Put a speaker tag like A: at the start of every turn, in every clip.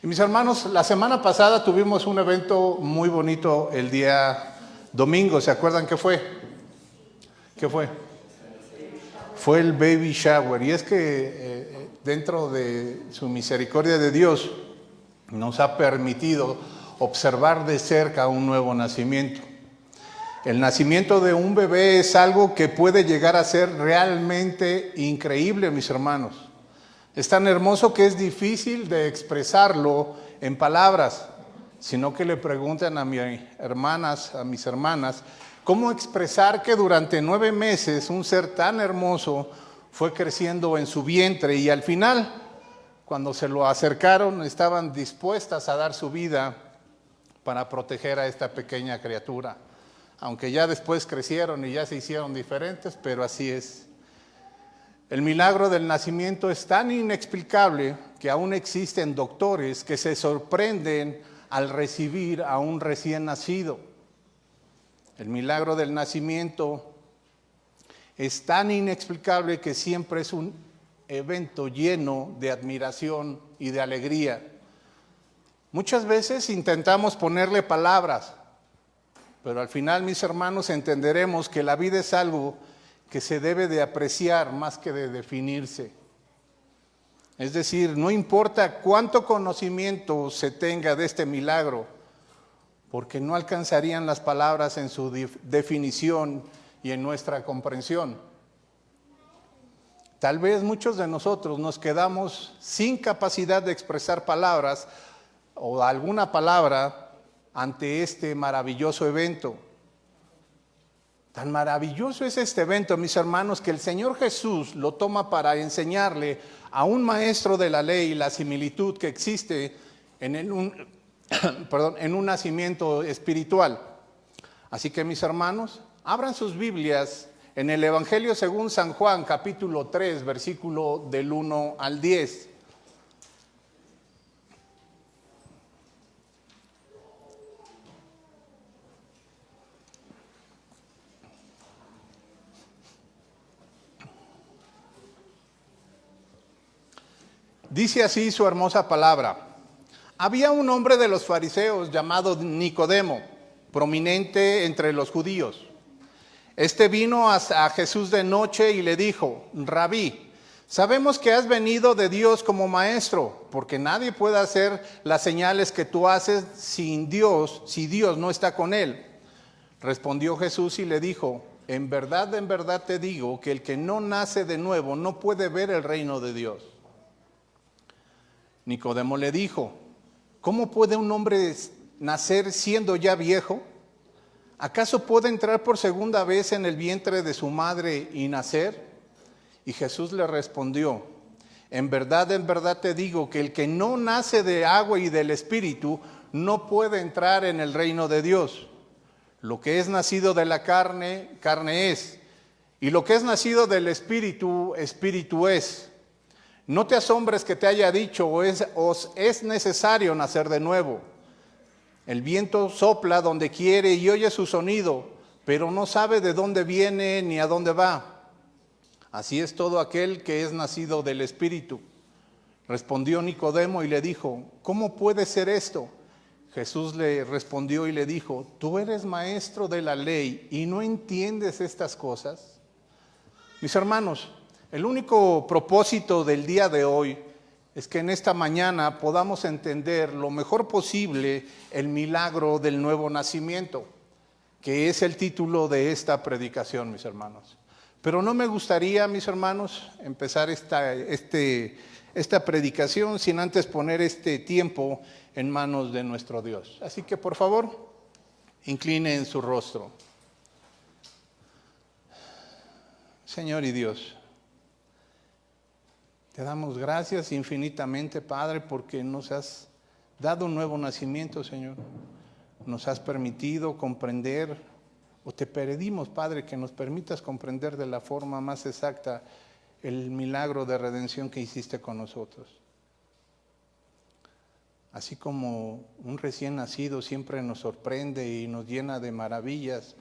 A: Y mis hermanos, la semana pasada tuvimos un evento muy bonito el día domingo. ¿Se acuerdan qué fue? ¿Qué fue? Fue el baby shower. Y es que dentro de su misericordia de Dios nos ha permitido observar de cerca un nuevo nacimiento. El nacimiento de un bebé es algo que puede llegar a ser realmente increíble, mis hermanos. Es tan hermoso que es difícil de expresarlo en palabras, sino que le preguntan a mis hermanas, ¿cómo expresar que durante 9 meses un ser tan hermoso fue creciendo en su vientre y al final, cuando se lo acercaron, estaban dispuestas a dar su vida para proteger a esta pequeña criatura? Aunque ya después crecieron y ya se hicieron diferentes, pero así es. El milagro del nacimiento es tan inexplicable que aún existen doctores que se sorprenden al recibir a un recién nacido. El milagro del nacimiento es tan inexplicable que siempre es un evento lleno de admiración y de alegría. Muchas veces intentamos ponerle palabras, pero al final, mis hermanos, entenderemos que la vida es algo que se debe de apreciar más que de definirse. Es decir, no importa cuánto conocimiento se tenga de este milagro, porque no alcanzarían las palabras en su definición y en nuestra comprensión. Tal vez muchos de nosotros nos quedamos sin capacidad de expresar palabras o alguna palabra ante este maravilloso evento. Tan maravilloso es este evento, mis hermanos, que el Señor Jesús lo toma para enseñarle a un maestro de la ley la similitud que existe en un nacimiento espiritual. Así que, mis hermanos, abran sus Biblias en el Evangelio según San Juan, capítulo 3, versículo del 1 al 10. Dice así su hermosa palabra. Había un hombre de los fariseos llamado Nicodemo, prominente entre los judíos. Este vino a Jesús de noche y le dijo: Rabí, sabemos que has venido de Dios como maestro, porque nadie puede hacer las señales que tú haces si Dios no está con él. Respondió Jesús y le dijo: en verdad te digo que el que no nace de nuevo no puede ver el reino de Dios. Nicodemo le dijo: ¿cómo puede un hombre nacer siendo ya viejo? ¿Acaso puede entrar por segunda vez en el vientre de su madre y nacer? Y Jesús le respondió: en verdad te digo que el que no nace de agua y del Espíritu no puede entrar en el reino de Dios. Lo que es nacido de la carne, carne es, y lo que es nacido del Espíritu, Espíritu es. No te asombres que te haya dicho: os es necesario nacer de nuevo. El viento sopla donde quiere y oye su sonido, pero no sabe de dónde viene ni a dónde va. Así es todo aquel que es nacido del Espíritu. Respondió Nicodemo y le dijo: ¿cómo puede ser esto? Jesús le respondió y le dijo: ¿tú eres maestro de la ley y no entiendes estas cosas? Mis hermanos, el único propósito del día de hoy es que en esta mañana podamos entender lo mejor posible el milagro del nuevo nacimiento, que es el título de esta predicación, mis hermanos. Pero no me gustaría, mis hermanos, empezar esta predicación sin antes poner este tiempo en manos de nuestro Dios. Así que, por favor, inclinen su rostro. Señor y Dios, te damos gracias infinitamente, Padre, porque nos has dado un nuevo nacimiento, Señor. Nos has permitido comprender, o te pedimos, Padre, que nos permitas comprender de la forma más exacta el milagro de redención que hiciste con nosotros. Así como un recién nacido siempre nos sorprende y nos llena de maravillas,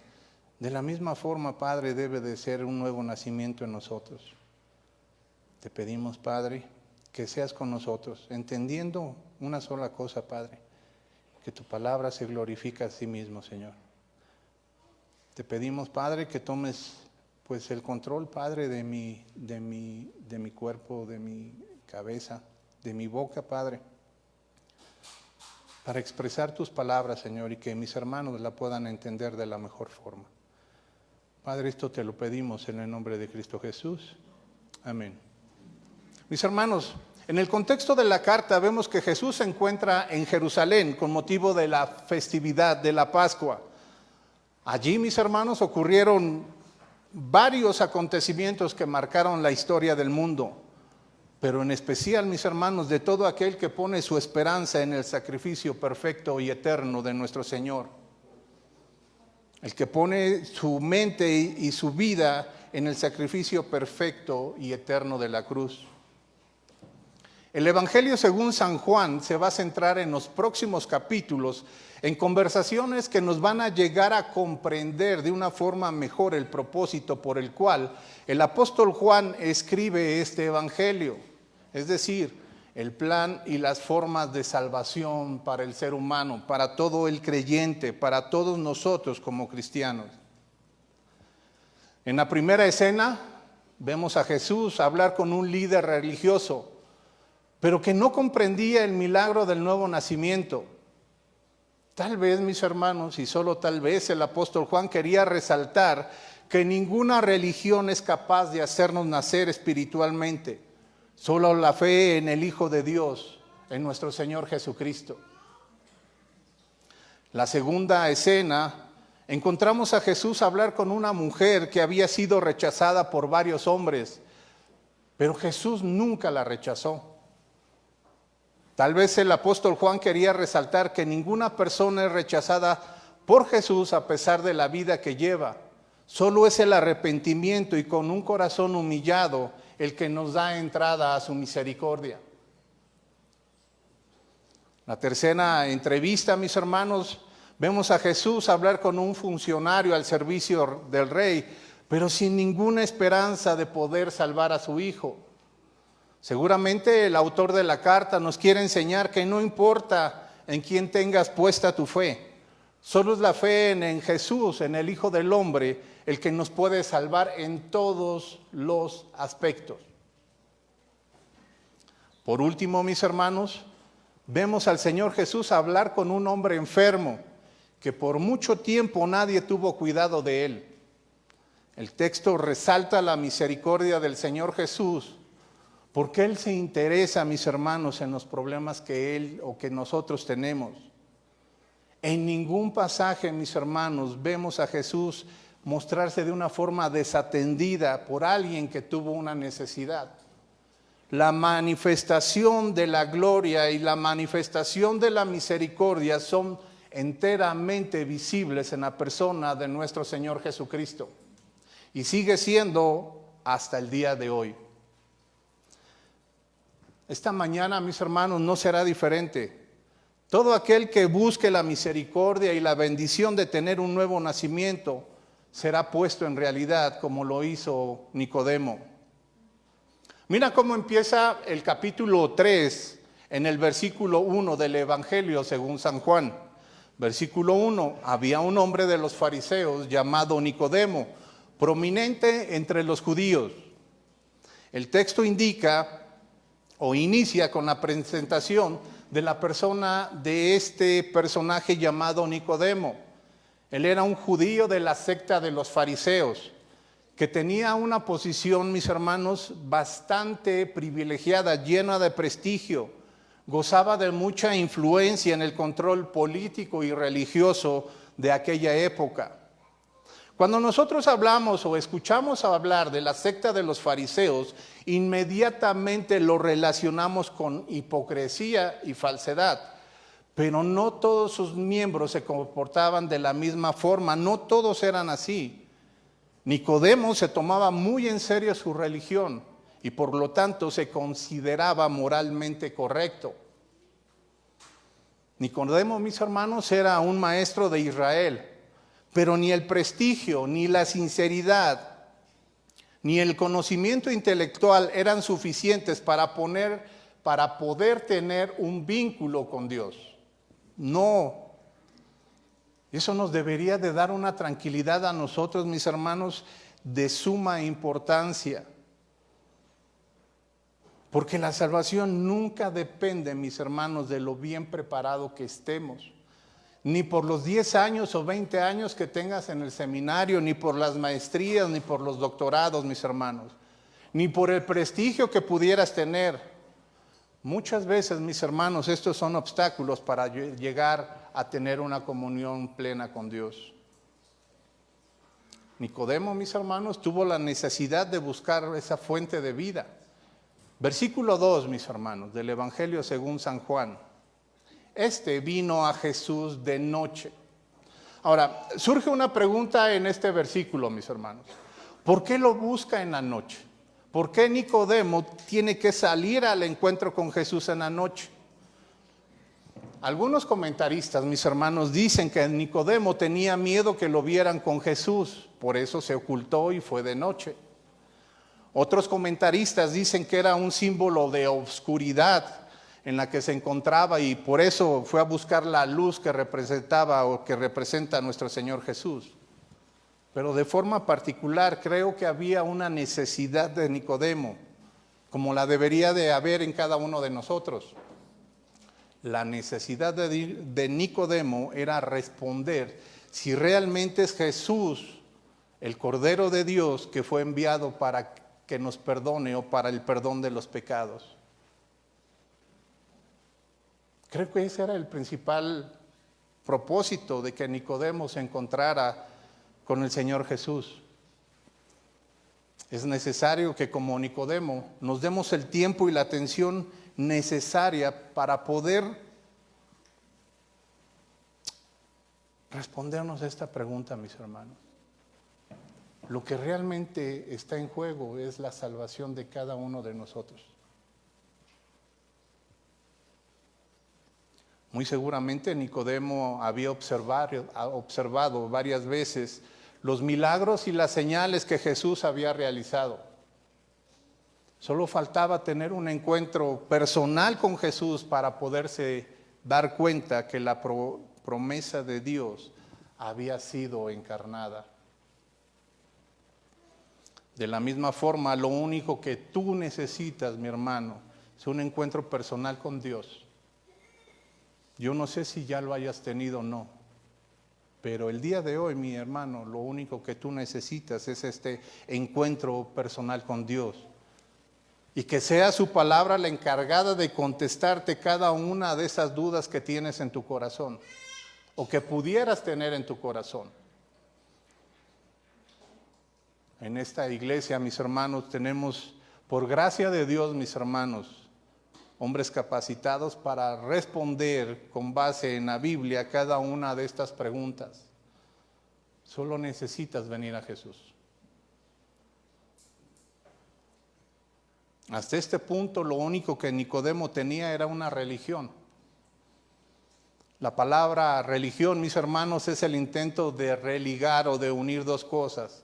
A: de la misma forma, Padre, debe de ser un nuevo nacimiento en nosotros. Te pedimos, Padre, que seas con nosotros, entendiendo una sola cosa, Padre, que tu palabra se glorifique a sí mismo, Señor. Te pedimos, Padre, que tomes pues el control, Padre, de mi cuerpo, de mi cabeza, de mi boca, Padre, para expresar tus palabras, Señor, y que mis hermanos la puedan entender de la mejor forma. Padre, esto te lo pedimos en el nombre de Cristo Jesús. Amén. Mis hermanos, en el contexto de la carta vemos que Jesús se encuentra en Jerusalén con motivo de la festividad de la Pascua. Allí, mis hermanos, ocurrieron varios acontecimientos que marcaron la historia del mundo, pero en especial, mis hermanos, de todo aquel que pone su esperanza en el sacrificio perfecto y eterno de nuestro Señor. El que pone su mente y su vida en el sacrificio perfecto y eterno de la cruz. El Evangelio según San Juan se va a centrar en los próximos capítulos en conversaciones que nos van a llegar a comprender de una forma mejor el propósito por el cual el apóstol Juan escribe este Evangelio, es decir, el plan y las formas de salvación para el ser humano, para todo el creyente, para todos nosotros como cristianos. En la primera escena vemos a Jesús hablar con un líder religioso, pero que no comprendía el milagro del nuevo nacimiento. Tal vez, mis hermanos, y solo tal vez, el apóstol Juan quería resaltar que ninguna religión es capaz de hacernos nacer espiritualmente. Solo la fe en el Hijo de Dios, en nuestro Señor Jesucristo. La segunda escena, encontramos a Jesús hablar con una mujer que había sido rechazada por varios hombres, pero Jesús nunca la rechazó. Tal vez el apóstol Juan quería resaltar que ninguna persona es rechazada por Jesús a pesar de la vida que lleva. Solo es el arrepentimiento y con un corazón humillado el que nos da entrada a su misericordia. La tercera entrevista, mis hermanos, vemos a Jesús hablar con un funcionario al servicio del rey, pero sin ninguna esperanza de poder salvar a su hijo. Seguramente el autor de la carta nos quiere enseñar que no importa en quién tengas puesta tu fe, solo es la fe en Jesús, en el Hijo del Hombre, el que nos puede salvar en todos los aspectos. Por último, mis hermanos, vemos al Señor Jesús hablar con un hombre enfermo, que por mucho tiempo nadie tuvo cuidado de él. El texto resalta la misericordia del Señor Jesús, porque Él se interesa, mis hermanos, en los problemas que Él o que nosotros tenemos. En ningún pasaje, mis hermanos, vemos a Jesús mostrarse de una forma desatendida por alguien que tuvo una necesidad. La manifestación de la gloria y la manifestación de la misericordia son enteramente visibles en la persona de nuestro Señor Jesucristo. Y sigue siendo hasta el día de hoy. Esta mañana, mis hermanos, no será diferente. Todo aquel que busque la misericordia y la bendición de tener un nuevo nacimiento será puesto en realidad como lo hizo Nicodemo. Mira cómo empieza el capítulo 3 en el versículo 1 del Evangelio según San Juan. Versículo 1, había un hombre de los fariseos llamado Nicodemo, prominente entre los judíos. El texto indica o inicia con la presentación de la persona de este personaje llamado Nicodemo. Él era un judío de la secta de los fariseos, que tenía una posición, mis hermanos, bastante privilegiada, llena de prestigio. Gozaba de mucha influencia en el control político y religioso de aquella época. Cuando nosotros hablamos o escuchamos hablar de la secta de los fariseos, inmediatamente lo relacionamos con hipocresía y falsedad. Pero no todos sus miembros se comportaban de la misma forma, no todos eran así. Nicodemo se tomaba muy en serio su religión y por lo tanto se consideraba moralmente correcto. Nicodemo, mis hermanos, era un maestro de Israel. Pero ni el prestigio, ni la sinceridad, ni el conocimiento intelectual eran suficientes para poner para poder tener un vínculo con Dios. No. Eso nos debería de dar una tranquilidad a nosotros, mis hermanos, de suma importancia. Porque la salvación nunca depende, mis hermanos, de lo bien preparado que estemos. Ni por los 10 años o 20 años que tengas en el seminario, ni por las maestrías, ni por los doctorados, mis hermanos. Ni por el prestigio que pudieras tener. Muchas veces, mis hermanos, estos son obstáculos para llegar a tener una comunión plena con Dios. Nicodemo, mis hermanos, tuvo la necesidad de buscar esa fuente de vida. Versículo 2, mis hermanos, del Evangelio según San Juan. Este vino a Jesús de noche. Ahora, surge una pregunta en este versículo, mis hermanos. ¿Por qué lo busca en la noche? ¿Por qué Nicodemo tiene que salir al encuentro con Jesús en la noche? Algunos comentaristas, mis hermanos, dicen que Nicodemo tenía miedo que lo vieran con Jesús, por eso se ocultó y fue de noche. Otros comentaristas dicen que era un símbolo de oscuridad en la que se encontraba y por eso fue a buscar la luz que representaba o que representa a nuestro Señor Jesús. Pero de forma particular creo que había una necesidad de Nicodemo, como la debería de haber en cada uno de nosotros. La necesidad de Nicodemo era responder si realmente es Jesús, el Cordero de Dios, que fue enviado para que nos perdone o para el perdón de los pecados. Creo que ese era el principal propósito de que Nicodemo se encontrara con el Señor Jesús. Es necesario que como Nicodemo nos demos el tiempo y la atención necesaria para poder respondernos a esta pregunta, mis hermanos. Lo que realmente está en juego es la salvación de cada uno de nosotros. Muy seguramente Nicodemo había observado varias veces los milagros y las señales que Jesús había realizado. Solo faltaba tener un encuentro personal con Jesús para poderse dar cuenta que la promesa de Dios había sido encarnada. De la misma forma, lo único que tú necesitas, mi hermano, es un encuentro personal con Dios. Yo no sé si ya lo hayas tenido o no, pero el día de hoy, mi hermano, lo único que tú necesitas es este encuentro personal con Dios. Y que sea su palabra la encargada de contestarte cada una de esas dudas que tienes en tu corazón, o que pudieras tener en tu corazón. En esta iglesia, mis hermanos, tenemos, por gracia de Dios, mis hermanos, hombres capacitados para responder con base en la Biblia cada una de estas preguntas. Solo necesitas venir a Jesús. Hasta este punto lo único que Nicodemo tenía era una religión. La palabra religión, mis hermanos, es el intento de religar o de unir dos cosas.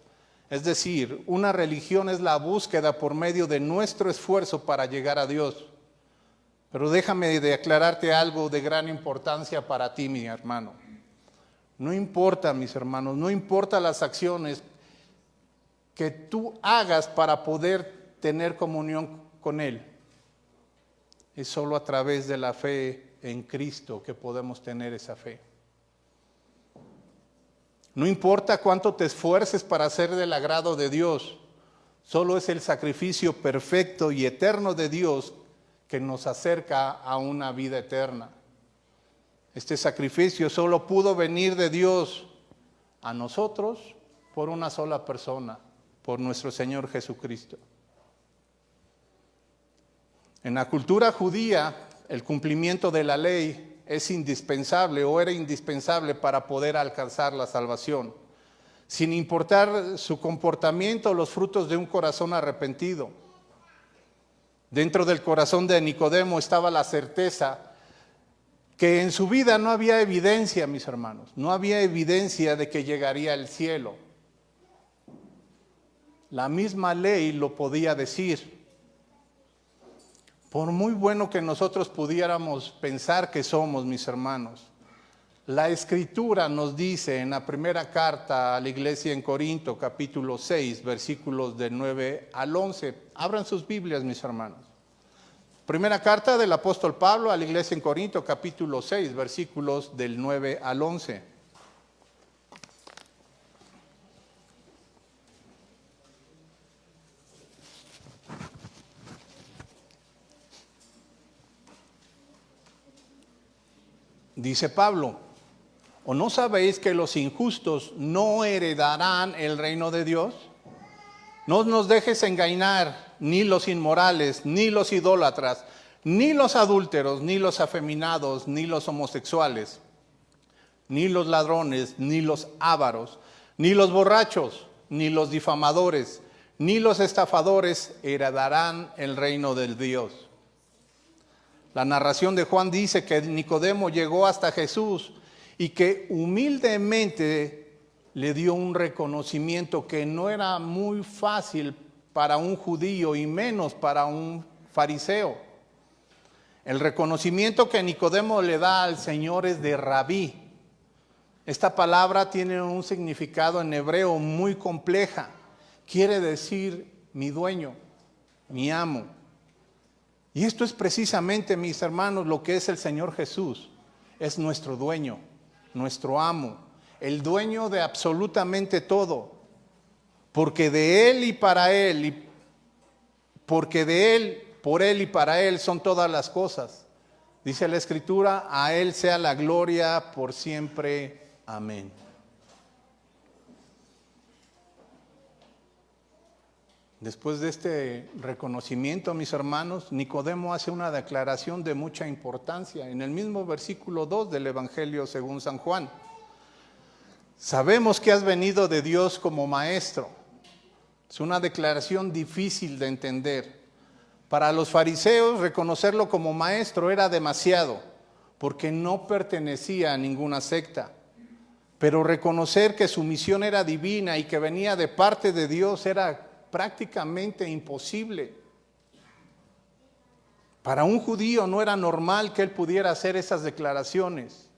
A: Es decir, una religión es la búsqueda por medio de nuestro esfuerzo para llegar a Dios. Pero déjame de aclararte algo de gran importancia para ti, mi hermano. No importa, mis hermanos, no importa las acciones que tú hagas para poder tener comunión con Él. Es solo a través de la fe en Cristo que podemos tener esa fe. No importa cuánto te esfuerces para hacer del agrado de Dios, solo es el sacrificio perfecto y eterno de Dios que nos acerca a una vida eterna. Este sacrificio solo pudo venir de Dios a nosotros por una sola persona, por nuestro Señor Jesucristo. En la cultura judía, el cumplimiento de la ley es indispensable o era indispensable para poder alcanzar la salvación, sin importar su comportamiento o los frutos de un corazón arrepentido. Dentro del corazón de Nicodemo estaba la certeza que en su vida no había evidencia, mis hermanos, no había evidencia de que llegaría al cielo. La misma ley lo podía decir. Por muy bueno que nosotros pudiéramos pensar que somos, mis hermanos, la Escritura nos dice en la primera carta a la iglesia en Corinto, capítulo 6, versículos del 9 al 11. Abran sus Biblias, mis hermanos. Primera carta del apóstol Pablo a la iglesia en Corinto, capítulo 6, versículos del 9 al 11. Dice Pablo: ¿o no sabéis que los injustos no heredarán el reino de Dios? No nos dejes engañar, ni los inmorales, ni los idólatras, ni los adúlteros, ni los afeminados, ni los homosexuales, ni los ladrones, ni los ávaros, ni los borrachos, ni los difamadores, ni los estafadores heredarán el reino de Dios. La narración de Juan dice que Nicodemo llegó hasta Jesús y que humildemente le dio un reconocimiento que no era muy fácil para un judío y menos para un fariseo. El reconocimiento que Nicodemo le da al Señor es de rabí. Esta palabra tiene un significado en hebreo muy compleja. Quiere decir mi dueño, mi amo. Y esto es precisamente, mis hermanos, lo que es el Señor Jesús. Es nuestro dueño, nuestro amo, el dueño de absolutamente todo. Porque de Él y para Él, porque de Él, por Él y para Él son todas las cosas. Dice la Escritura: a Él sea la gloria por siempre. Amén. Después de este reconocimiento, mis hermanos, Nicodemo hace una declaración de mucha importancia en el mismo versículo 2 del Evangelio según San Juan. Sabemos que has venido de Dios como maestro. Es una declaración difícil de entender. Para los fariseos, reconocerlo como maestro era demasiado, porque no pertenecía a ninguna secta. Pero reconocer que su misión era divina y que venía de parte de Dios era prácticamente imposible. Para un judío no era normal que él pudiera hacer esas declaraciones.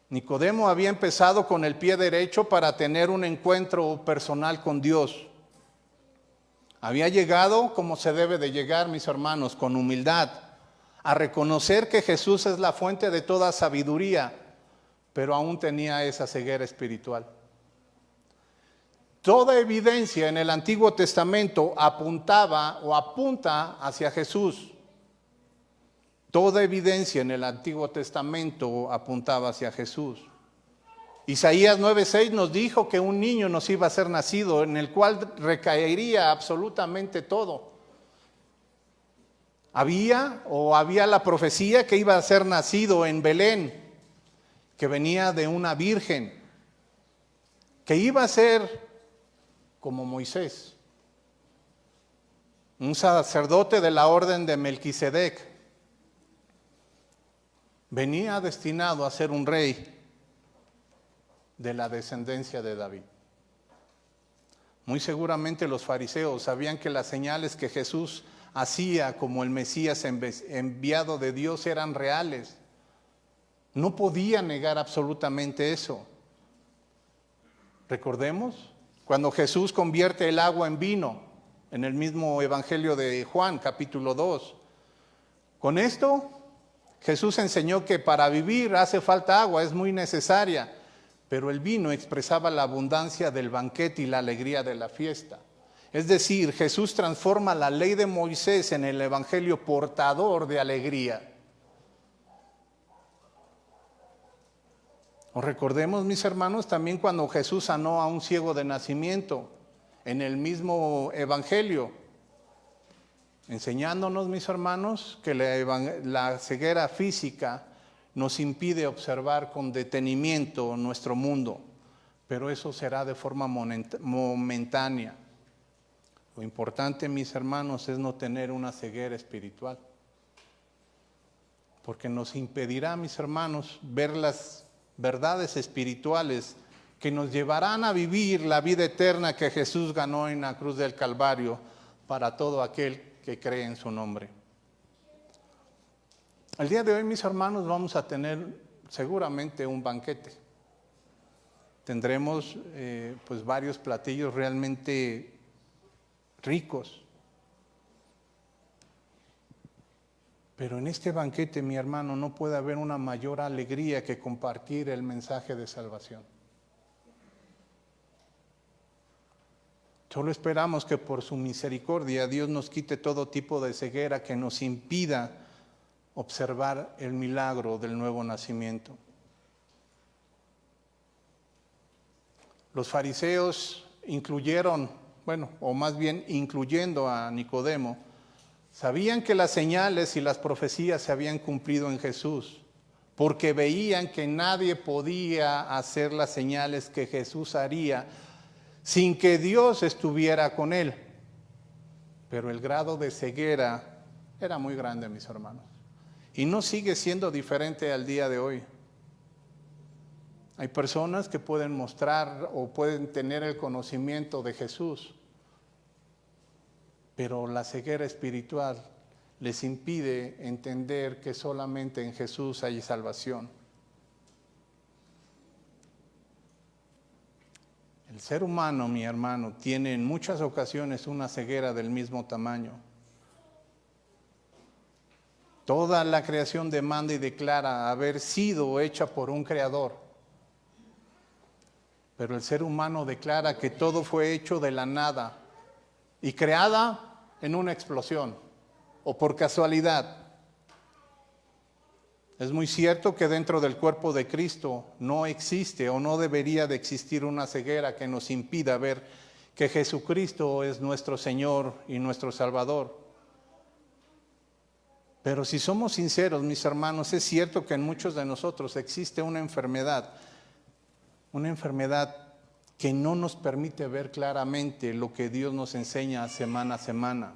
A: Nicodemo había empezado con el pie derecho para tener un encuentro personal con Dios. Había llegado como se debe de llegar, mis hermanos, con humildad, a reconocer que Jesús es la fuente de toda sabiduría, pero aún tenía esa ceguera espiritual. Toda evidencia en el Antiguo Testamento apuntaba o apunta hacia Jesús. Toda evidencia en el Antiguo Testamento apuntaba hacia Jesús. Isaías 9:6 nos dijo que un niño nos iba a ser nacido, en el cual recaería absolutamente todo. Había la profecía que iba a ser nacido en Belén, que venía de una virgen, que iba a ser como Moisés, un sacerdote de la orden de Melquisedec. Venía destinado a ser un rey de la descendencia de David. Muy seguramente los fariseos sabían que las señales que Jesús hacía como el Mesías enviado de Dios eran reales. No podían negar absolutamente eso. Recordemos cuando Jesús convierte el agua en vino, en el mismo Evangelio de Juan, capítulo 2. Con esto, Jesús enseñó que para vivir hace falta agua, es muy necesaria, pero el vino expresaba la abundancia del banquete y la alegría de la fiesta. Es decir, Jesús transforma la ley de Moisés en el Evangelio portador de alegría. O recordemos, mis hermanos, también cuando Jesús sanó a un ciego de nacimiento, en el mismo Evangelio, enseñándonos, mis hermanos, que la ceguera física nos impide observar con detenimiento nuestro mundo, pero eso será de forma momentánea. Lo importante, mis hermanos, es no tener una ceguera espiritual, porque nos impedirá, mis hermanos, ver las verdades espirituales que nos llevarán a vivir la vida eterna que Jesús ganó en la cruz del Calvario para todo aquel que cree en su nombre. El día de hoy, mis hermanos, vamos a tener seguramente un banquete. Tendremos pues varios platillos realmente ricos. Pero en este banquete, mi hermano, no puede haber una mayor alegría que compartir el mensaje de salvación. Solo esperamos que por su misericordia Dios nos quite todo tipo de ceguera que nos impida observar el milagro del nuevo nacimiento. Los fariseos incluyendo a Nicodemo, sabían que las señales y las profecías se habían cumplido en Jesús, porque veían que nadie podía hacer las señales que Jesús haría sin que Dios estuviera con él. Pero el grado de ceguera era muy grande, mis hermanos. Y no sigue siendo diferente al día de hoy. Hay personas que pueden mostrar o pueden tener el conocimiento de Jesús, pero la ceguera espiritual les impide entender que solamente en Jesús hay salvación. El ser humano, mi hermano, tiene en muchas ocasiones una ceguera del mismo tamaño. Toda la creación demanda y declara haber sido hecha por un creador. Pero el ser humano declara que todo fue hecho de la nada y creada en una explosión o por casualidad. Es muy cierto que dentro del cuerpo de Cristo no existe o no debería de existir una ceguera que nos impida ver que Jesucristo es nuestro Señor y nuestro Salvador. Pero si somos sinceros, mis hermanos, es cierto que en muchos de nosotros existe una enfermedad que no nos permite ver claramente lo que Dios nos enseña semana a semana.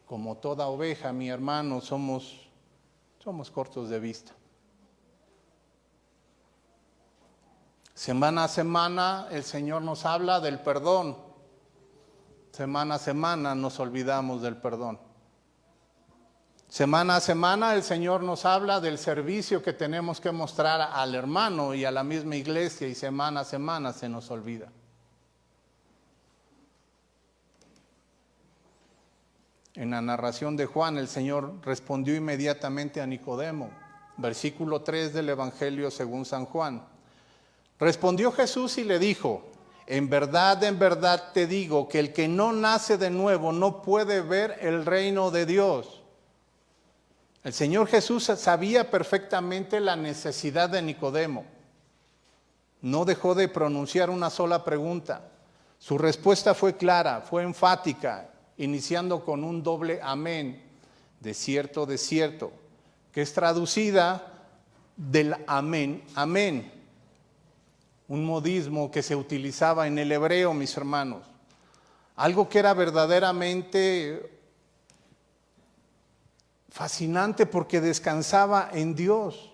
A: Como toda oveja, mi hermano, somos cortos de vista. Semana a semana el Señor nos habla del perdón. Semana a semana nos olvidamos del perdón. Semana a semana el Señor nos habla del servicio que tenemos que mostrar al hermano y a la misma iglesia, y semana a semana se nos olvida. En la narración de Juan, el Señor respondió inmediatamente a Nicodemo, versículo 3 del Evangelio según San Juan. Respondió Jesús y le dijo: en verdad te digo que el que no nace de nuevo no puede ver el reino de Dios. El Señor Jesús sabía perfectamente la necesidad de Nicodemo. No dejó de pronunciar una sola pregunta. Su respuesta fue clara, fue enfática, iniciando con un doble amén, de cierto, que es traducida del amén, amén. Un modismo que se utilizaba en el hebreo, mis hermanos. Algo que era verdaderamente fascinante porque descansaba en Dios.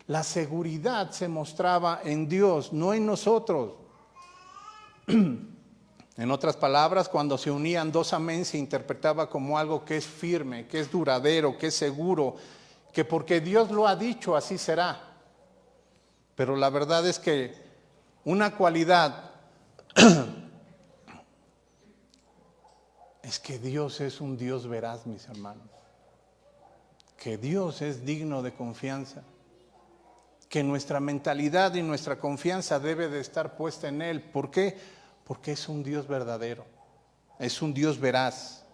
A: La seguridad se mostraba en Dios, no en nosotros. En otras palabras, cuando se unían dos amén se interpretaba como algo que es firme, que es duradero, que es seguro, que porque Dios lo ha dicho así será. Pero la verdad es que una cualidad es que Dios es un Dios veraz, mis hermanos. Que Dios es digno de confianza, que nuestra mentalidad y nuestra confianza debe de estar puesta en Él. ¿Por qué? Porque es un Dios verdadero, es un Dios veraz.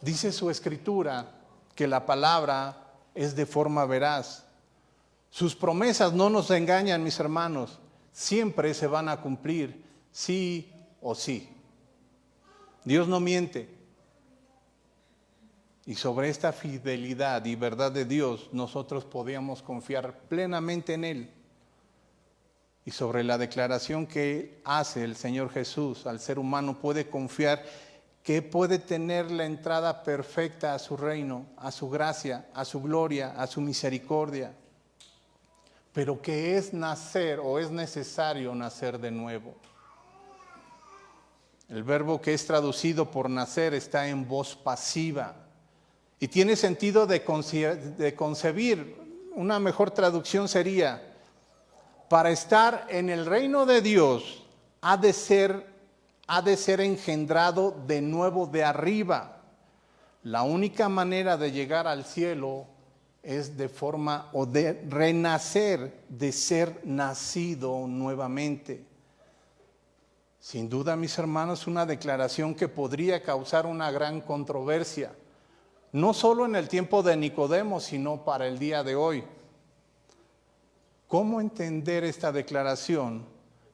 A: Dice su Escritura que la palabra es de forma veraz. Sus promesas no nos engañan, mis hermanos, siempre se van a cumplir, sí o sí. Dios no miente. Y sobre esta fidelidad y verdad de Dios, nosotros podíamos confiar plenamente en Él. Y sobre la declaración que hace el Señor Jesús al ser humano, puede confiar que puede tener la entrada perfecta a su reino, a su gracia, a su gloria, a su misericordia. Pero que es nacer o es necesario nacer de nuevo. El verbo que es traducido por nacer está en voz pasiva y tiene sentido de concebir. Una mejor traducción sería: para estar en el reino de Dios ha de ser engendrado de nuevo de arriba. La única manera de llegar al cielo es de forma o de renacer, de ser nacido nuevamente. Sin duda, mis hermanos, una declaración que podría causar una gran controversia, no solo en el tiempo de Nicodemo, sino para el día de hoy. ¿Cómo entender esta declaración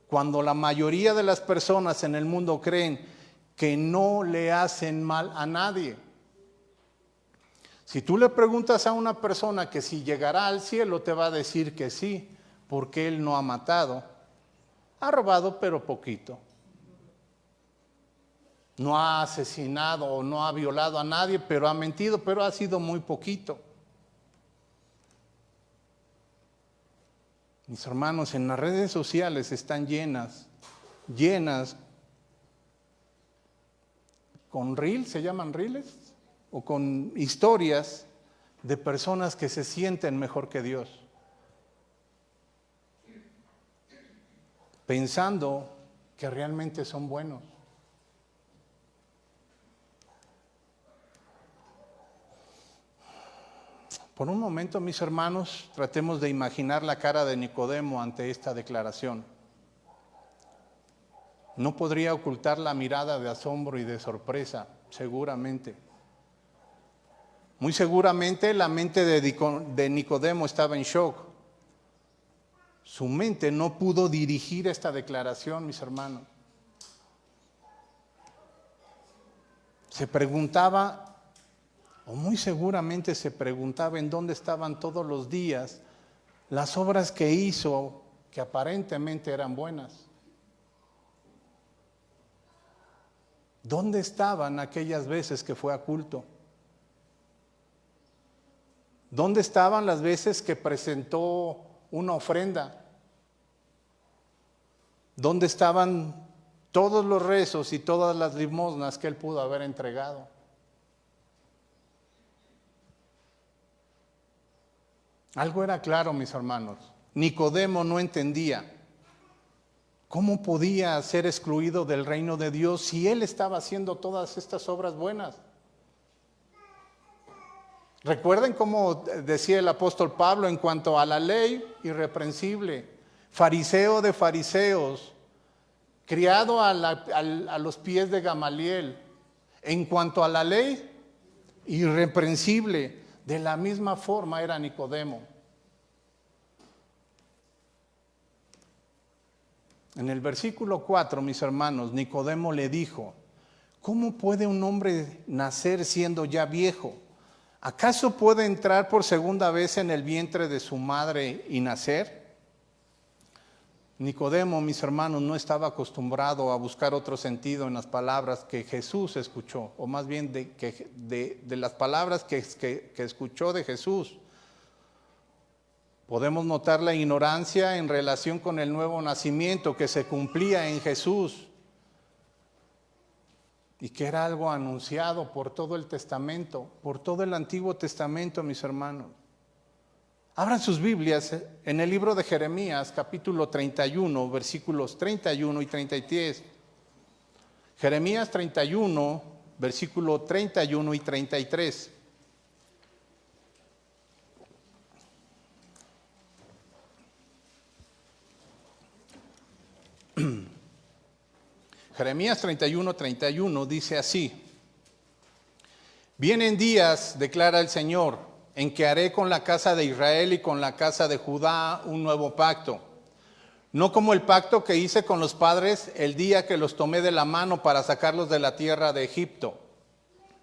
A: cuando la mayoría de las personas en el mundo creen que no le hacen mal a nadie? Si tú le preguntas a una persona que si llegará al cielo, te va a decir que sí, porque él no ha matado. Ha robado, pero poquito. No ha asesinado o no ha violado a nadie, pero ha mentido, pero ha sido muy poquito. Mis hermanos, en las redes sociales están llenas con reels, ¿se llaman reels? O con historias de personas que se sienten mejor que Dios, pensando que realmente son buenos. Por un momento, mis hermanos, tratemos de imaginar la cara de Nicodemo ante esta declaración. No podría ocultar la mirada de asombro y de sorpresa, seguramente. Muy seguramente la mente de Nicodemo estaba en shock. Su mente no pudo dirigir esta declaración, mis hermanos. Se preguntaba, o muy seguramente se preguntaba, en dónde estaban todos los días las obras que hizo, que aparentemente eran buenas. ¿Dónde estaban aquellas veces que fue a culto? ¿Dónde estaban las veces que presentó una ofrenda? ¿Dónde estaban todos los rezos y todas las limosnas que él pudo haber entregado? Algo era claro, mis hermanos. Nicodemo no entendía cómo podía ser excluido del reino de Dios si él estaba haciendo todas estas obras buenas. Recuerden cómo decía el apóstol Pablo en cuanto a la ley: irreprensible, fariseo de fariseos, criado a los pies de Gamaliel. En cuanto a la ley, irreprensible. De la misma forma era Nicodemo. En el versículo 4, mis hermanos, Nicodemo le dijo: ¿cómo puede un hombre nacer siendo ya viejo? ¿Acaso puede entrar por segunda vez en el vientre de su madre y nacer? Nicodemo, mis hermanos, no estaba acostumbrado a buscar otro sentido en las palabras que Jesús escuchó, o más bien de las palabras que escuchó de Jesús. Podemos notar la ignorancia en relación con el nuevo nacimiento que se cumplía en Jesús y que era algo anunciado por todo el Testamento, por todo el Antiguo Testamento, mis hermanos. Abran sus Biblias en el libro de Jeremías, capítulo 31, versículos 31 y 33. Jeremías 31, versículo 31 y 33. Jeremías 31, 31 dice así: vienen días, declara el Señor, en que haré con la casa de Israel y con la casa de Judá un nuevo pacto. No como el pacto que hice con los padres el día que los tomé de la mano para sacarlos de la tierra de Egipto.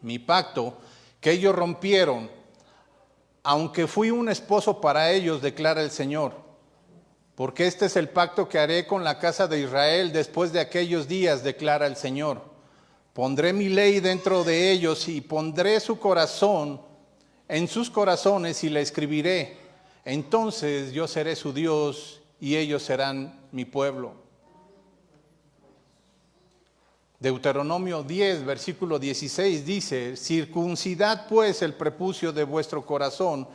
A: Mi pacto que ellos rompieron, aunque fui un esposo para ellos, declara el Señor. Porque este es el pacto que haré con la casa de Israel después de aquellos días, declara el Señor. Pondré mi ley dentro de ellos y pondré su corazón en sus corazones y la escribiré. Entonces yo seré su Dios y ellos serán mi pueblo. Deuteronomio 10, versículo 16 dice: circuncidad pues el prepucio de vuestro corazón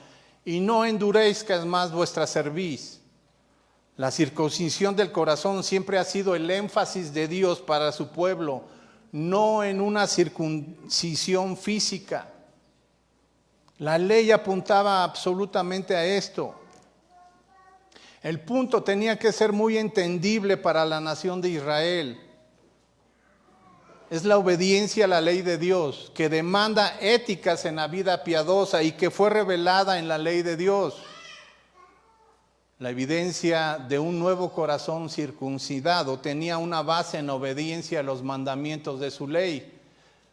A: y no endurezcas más vuestra cerviz. La circuncisión del corazón siempre ha sido el énfasis de Dios para su pueblo, no en una circuncisión física. La ley apuntaba absolutamente a esto. El punto tenía que ser muy entendible para la nación de Israel. Es la obediencia a la ley de Dios, que demanda éticas en la vida piadosa y que fue revelada en la ley de Dios. La evidencia de un nuevo corazón circuncidado tenía una base en obediencia a los mandamientos de su ley.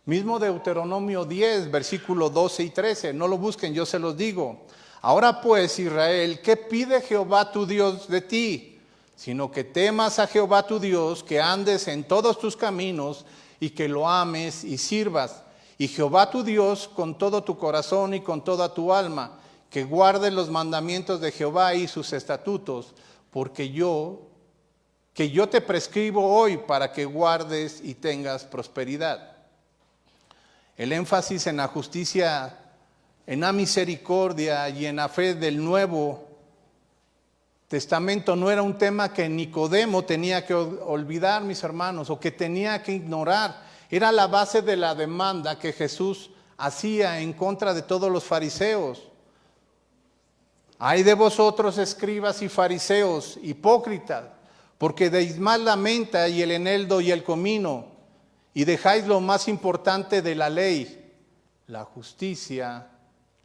A: Mismo Deuteronomio 10, versículo 12 y 13. No lo busquen, yo se los digo. Ahora pues, Israel, ¿qué pide Jehová tu Dios de ti? Sino que temas a Jehová tu Dios, que andes en todos tus caminos y que lo ames y sirvas. Y Jehová tu Dios con todo tu corazón y con toda tu alma, que guardes los mandamientos de Jehová y sus estatutos, porque que yo te prescribo hoy para que guardes y tengas prosperidad. El énfasis en la justicia, en la misericordia y en la fe del Nuevo Testamento no era un tema que Nicodemo tenía que olvidar, mis hermanos, o que tenía que ignorar. Era la base de la demanda que Jesús hacía en contra de todos los fariseos. Ay de vosotros, escribas y fariseos, hipócritas, porque deis más la menta y el eneldo y el comino, y dejáis lo más importante de la ley, la justicia,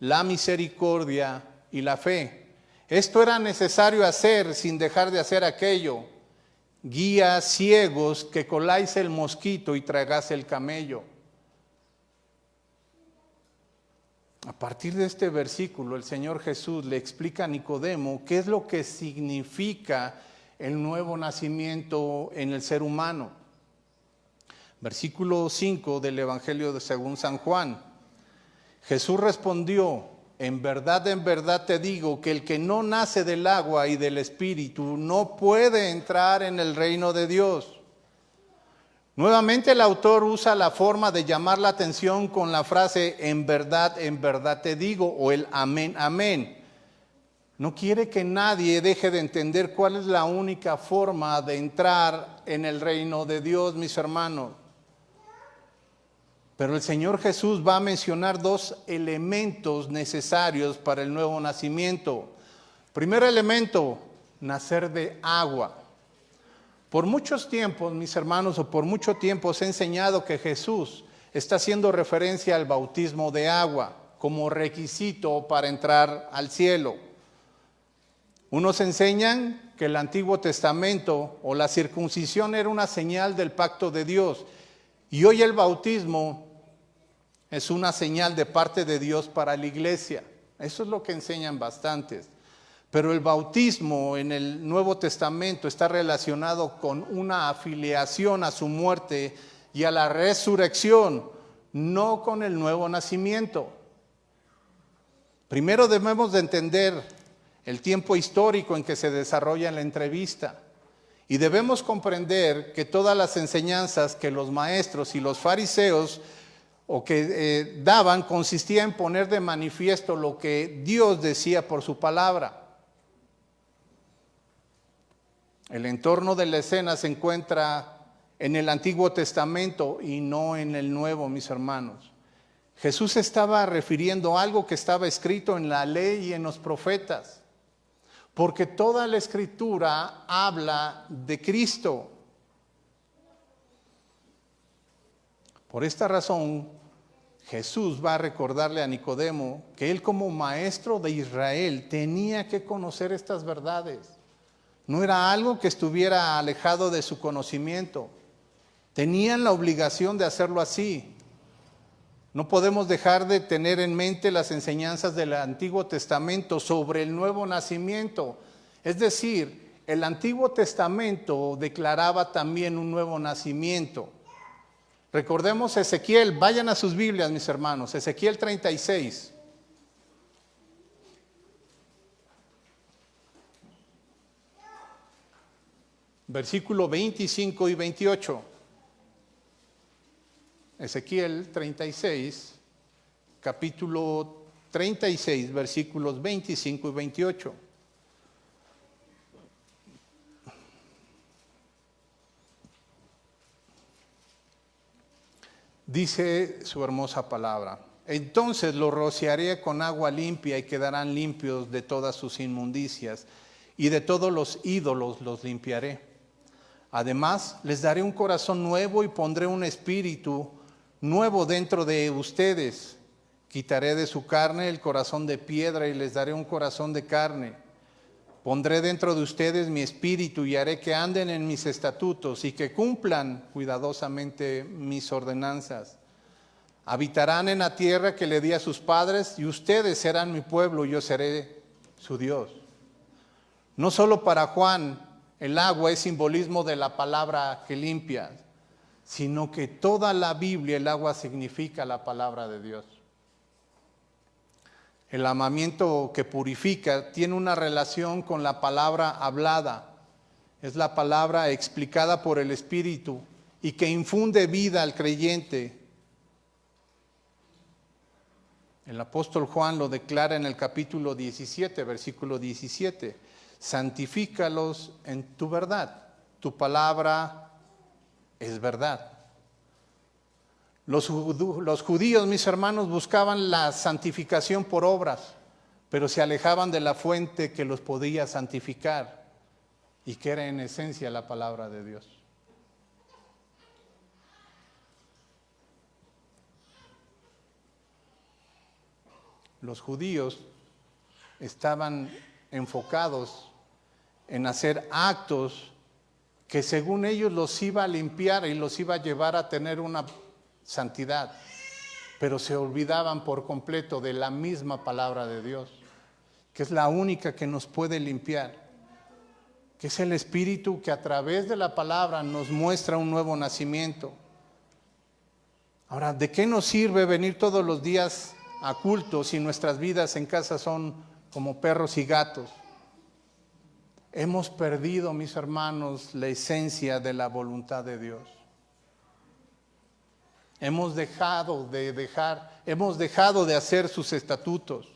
A: la misericordia y la fe. Esto era necesario hacer sin dejar de hacer aquello. Guías ciegos que coláis el mosquito y tragáis el camello. A partir de este versículo, el Señor Jesús le explica a Nicodemo qué es lo que significa el nuevo nacimiento en el ser humano. Versículo 5 del Evangelio de según San Juan. Jesús respondió: en verdad te digo que el que no nace del agua y del Espíritu no puede entrar en el reino de Dios. Nuevamente el autor usa la forma de llamar la atención con la frase en verdad te digo, o el amén, amén. No quiere que nadie deje de entender cuál es la única forma de entrar en el reino de Dios, mis hermanos. Pero el Señor Jesús va a mencionar dos elementos necesarios para el nuevo nacimiento. Primer elemento, nacer de agua. Por muchos tiempos, mis hermanos, o por mucho tiempo se ha enseñado que Jesús está haciendo referencia al bautismo de agua como requisito para entrar al cielo. Unos enseñan que el Antiguo Testamento o la circuncisión era una señal del pacto de Dios, y hoy el bautismo es una señal de parte de Dios para la iglesia. Eso es lo que enseñan bastantes. Pero el bautismo en el Nuevo Testamento está relacionado con una afiliación a su muerte y a la resurrección, no con el nuevo nacimiento. Primero debemos de entender el tiempo histórico en que se desarrolla la entrevista, y debemos comprender que todas las enseñanzas que los maestros y los fariseos daban consistía en poner de manifiesto lo que Dios decía por su palabra. El entorno de la escena se encuentra en el Antiguo Testamento y no en el Nuevo, mis hermanos. Jesús estaba refiriendo a algo que estaba escrito en la ley y en los profetas, porque toda la Escritura habla de Cristo. Por esta razón, Jesús va a recordarle a Nicodemo que él, como maestro de Israel, tenía que conocer estas verdades. No era algo que estuviera alejado de su conocimiento. Tenían la obligación de hacerlo así. No podemos dejar de tener en mente las enseñanzas del Antiguo Testamento sobre el nuevo nacimiento. Es decir, el Antiguo Testamento declaraba también un nuevo nacimiento. Recordemos Ezequiel, vayan a sus Biblias, mis hermanos, Ezequiel 36. Versículo 25 y 28. Ezequiel 36, capítulo 36, versículos 25 y 28. Dice su hermosa palabra: entonces los rociaré con agua limpia y quedarán limpios de todas sus inmundicias, y de todos los ídolos los limpiaré. Además, les daré un corazón nuevo y pondré un espíritu nuevo dentro de ustedes. Quitaré de su carne el corazón de piedra y les daré un corazón de carne. Pondré dentro de ustedes mi espíritu y haré que anden en mis estatutos y que cumplan cuidadosamente mis ordenanzas. Habitarán en la tierra que le di a sus padres y ustedes serán mi pueblo y yo seré su Dios. No solo para Juan el agua es simbolismo de la palabra que limpia, sino que toda la Biblia el agua significa la palabra de Dios. El amamiento que purifica tiene una relación con la palabra hablada. Es la palabra explicada por el Espíritu y que infunde vida al creyente. El apóstol Juan lo declara en el capítulo 17, versículo 17. Santifícalos en tu verdad. Tu palabra es verdad. Los judíos, mis hermanos, buscaban la santificación por obras, pero se alejaban de la fuente que los podía santificar y que era en esencia la palabra de Dios. Los judíos estaban enfocados en hacer actos que según ellos los iba a limpiar y los iba a llevar a tener una santidad, pero se olvidaban por completo de la misma palabra de Dios, que es la única que nos puede limpiar, que es el Espíritu que a través de la palabra nos muestra un nuevo nacimiento. Ahora, ¿de qué nos sirve venir todos los días a culto si nuestras vidas en casa son como perros y gatos? Hemos perdido, mis hermanos, la esencia de la voluntad de Dios. Hemos dejado de hacer sus estatutos.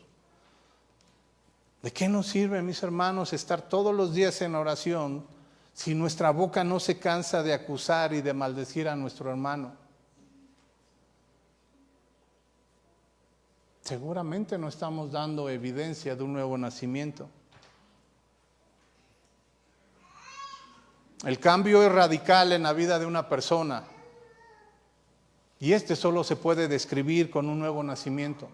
A: ¿De qué nos sirve, mis hermanos, estar todos los días en oración si nuestra boca no se cansa de acusar y de maldecir a nuestro hermano? Seguramente no estamos dando evidencia de un nuevo nacimiento. El cambio es radical en la vida de una persona. Y este solo se puede describir con un nuevo nacimiento.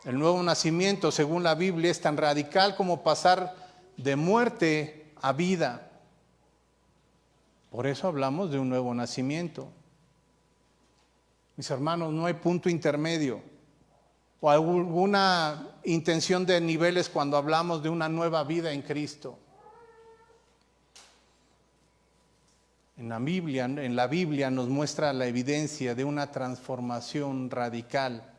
A: El nuevo nacimiento, según la Biblia, es tan radical como pasar de muerte a vida. Por eso hablamos de un nuevo nacimiento. Mis hermanos, no hay punto intermedio o alguna intención de niveles cuando hablamos de una nueva vida en Cristo. En la Biblia nos muestra la evidencia de una transformación radical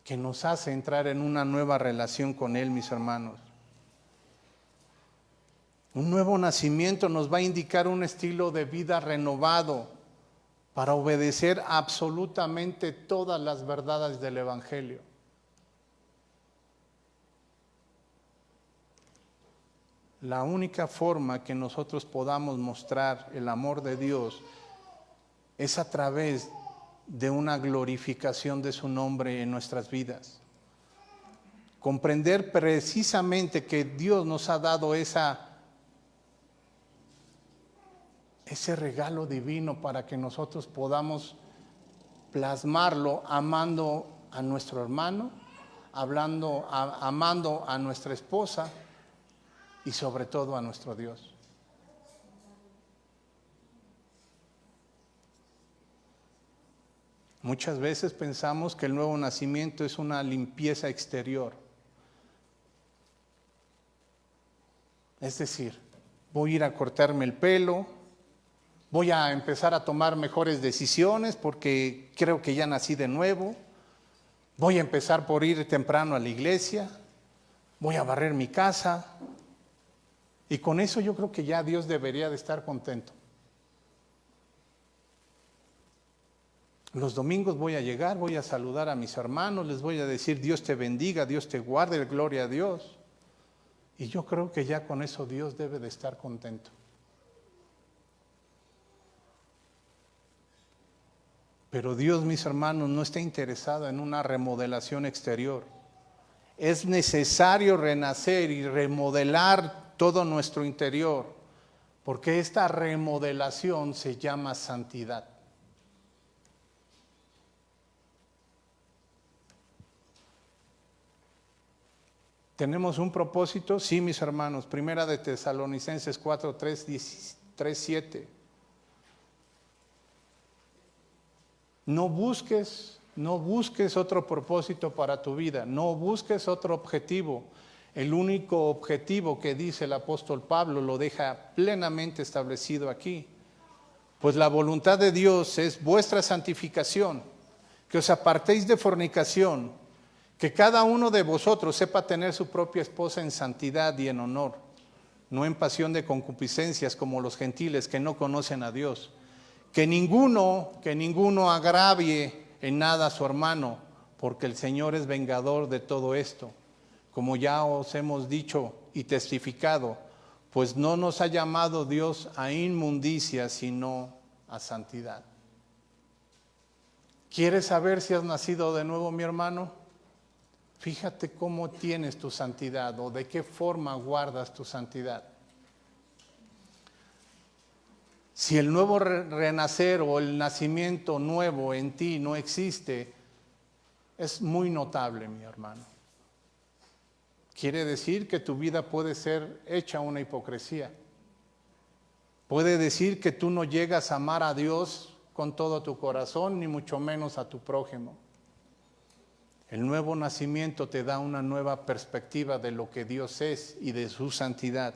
A: que nos hace entrar en una nueva relación con Él, mis hermanos. Un nuevo nacimiento nos va a indicar un estilo de vida renovado para obedecer absolutamente todas las verdades del Evangelio. La única forma que nosotros podamos mostrar el amor de Dios es a través de una glorificación de su nombre en nuestras vidas. Comprender precisamente que Dios nos ha dado ese regalo divino para que nosotros podamos plasmarlo amando a nuestro hermano, amando a nuestra esposa y sobre todo a nuestro Dios. Muchas veces pensamos que el nuevo nacimiento es una limpieza exterior. Es decir, voy a ir a cortarme el pelo, voy a empezar a tomar mejores decisiones porque creo que ya nací de nuevo, voy a empezar por ir temprano a la iglesia, voy a barrer mi casa. Y con eso yo creo que ya Dios debería de estar contento. Los domingos voy a llegar, voy a saludar a mis hermanos, les voy a decir Dios te bendiga, Dios te guarde, gloria a Dios. Y yo creo que ya con eso Dios debe de estar contento. Pero Dios, mis hermanos, no está interesado en una remodelación exterior. Es necesario renacer y remodelar todo nuestro interior, porque esta remodelación se llama santidad. ¿Tenemos un propósito? Sí, mis hermanos. Primera de Tesalonicenses 4, 3, 7. No busques otro propósito para tu vida, no busques otro objetivo. El único objetivo que dice el apóstol Pablo lo deja plenamente establecido aquí. Pues la voluntad de Dios es vuestra santificación, que os apartéis de fornicación, que cada uno de vosotros sepa tener su propia esposa en santidad y en honor, no en pasión de concupiscencias como los gentiles que no conocen a Dios. Que ninguno agravie en nada a su hermano, porque el Señor es vengador de todo esto. Como ya os hemos dicho y testificado, pues no nos ha llamado Dios a inmundicia, sino a santidad. ¿Quieres saber si has nacido de nuevo, mi hermano? Fíjate cómo tienes tu santidad o de qué forma guardas tu santidad. Si el nuevo renacer o el nacimiento nuevo en ti no existe, es muy notable, mi hermano. Quiere decir que tu vida puede ser hecha una hipocresía. Puede decir que tú no llegas a amar a Dios con todo tu corazón, ni mucho menos a tu prójimo. El nuevo nacimiento te da una nueva perspectiva de lo que Dios es y de su santidad.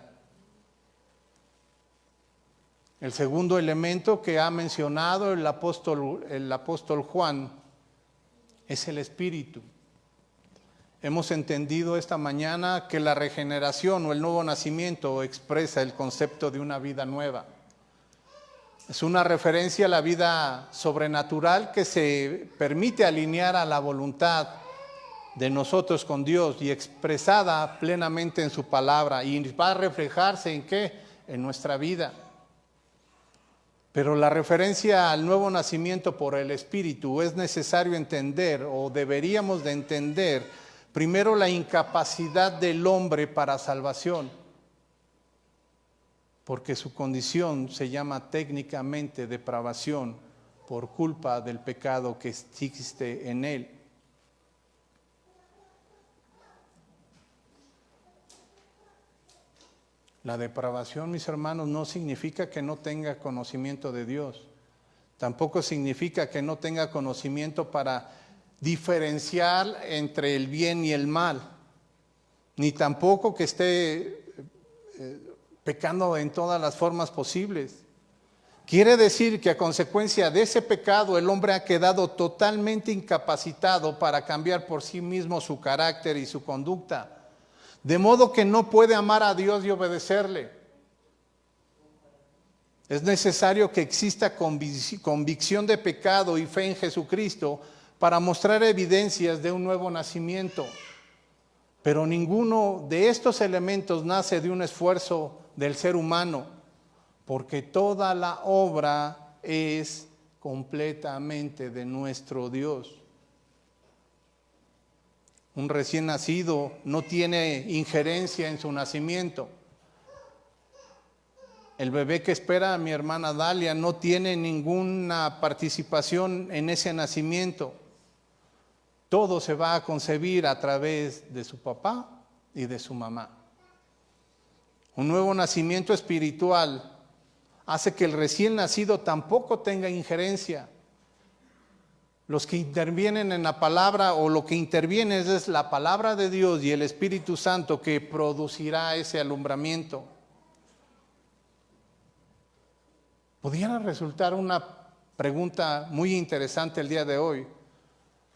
A: El segundo elemento que ha mencionado el apóstol Juan es el Espíritu. Hemos entendido esta mañana que la regeneración o el nuevo nacimiento expresa el concepto de una vida nueva. Es una referencia a la vida sobrenatural que se permite alinear a la voluntad de nosotros con Dios y expresada plenamente en su palabra, y va a reflejarse ¿en qué? En nuestra vida. Pero la referencia al nuevo nacimiento por el Espíritu es necesario entender, o deberíamos de entender, primero la incapacidad del hombre para salvación, porque su condición se llama técnicamente depravación por culpa del pecado que existe en él. La depravación, mis hermanos, no significa que no tenga conocimiento de Dios. Tampoco significa que no tenga conocimiento para diferenciar entre el bien y el mal. Ni tampoco que esté pecando en todas las formas posibles. Quiere decir que a consecuencia de ese pecado el hombre ha quedado totalmente incapacitado para cambiar por sí mismo su carácter y su conducta. De modo que no puede amar a Dios y obedecerle. Es necesario que exista convicción de pecado y fe en Jesucristo para mostrar evidencias de un nuevo nacimiento. Pero ninguno de estos elementos nace de un esfuerzo del ser humano, porque toda la obra es completamente de nuestro Dios. Un recién nacido no tiene injerencia en su nacimiento. El bebé que espera a mi hermana Dalia no tiene ninguna participación en ese nacimiento. Todo se va a concebir a través de su papá y de su mamá. Un nuevo nacimiento espiritual hace que el recién nacido tampoco tenga injerencia. Los que intervienen en la palabra, o lo que interviene es la palabra de Dios y el Espíritu Santo que producirá ese alumbramiento. Pudiera resultar una pregunta muy interesante el día de hoy.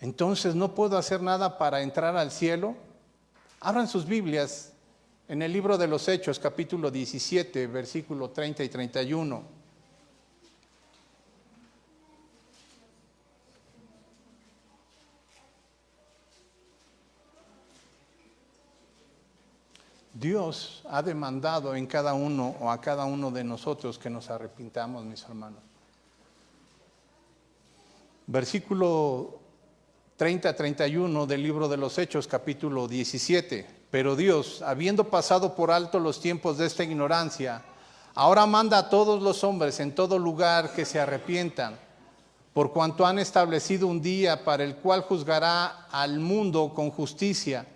A: Entonces, ¿no puedo hacer nada para entrar al cielo? Abran sus Biblias en el libro de los Hechos, capítulo 17, versículo 30 y 31. Dios ha demandado en cada uno o a cada uno de nosotros que nos arrepintamos, mis hermanos. Versículo 30-31 del libro de los Hechos, capítulo 17. Pero Dios, habiendo pasado por alto los tiempos de esta ignorancia, ahora manda a todos los hombres en todo lugar que se arrepientan, por cuanto han establecido un día para el cual juzgará al mundo con justicia,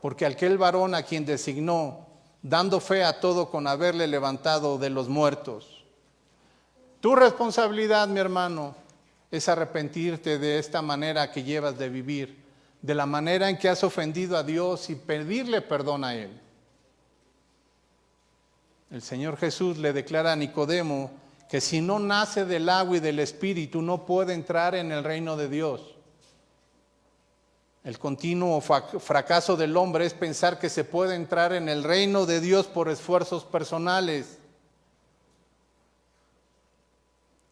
A: porque aquel varón a quien designó, dando fe a todo con haberle levantado de los muertos. Tu responsabilidad, mi hermano, es arrepentirte de esta manera que llevas de vivir, de la manera en que has ofendido a Dios y pedirle perdón a Él. El Señor Jesús le declara a Nicodemo que si no nace del agua y del Espíritu no puede entrar en el reino de Dios. El continuo fracaso del hombre es pensar que se puede entrar en el reino de Dios por esfuerzos personales.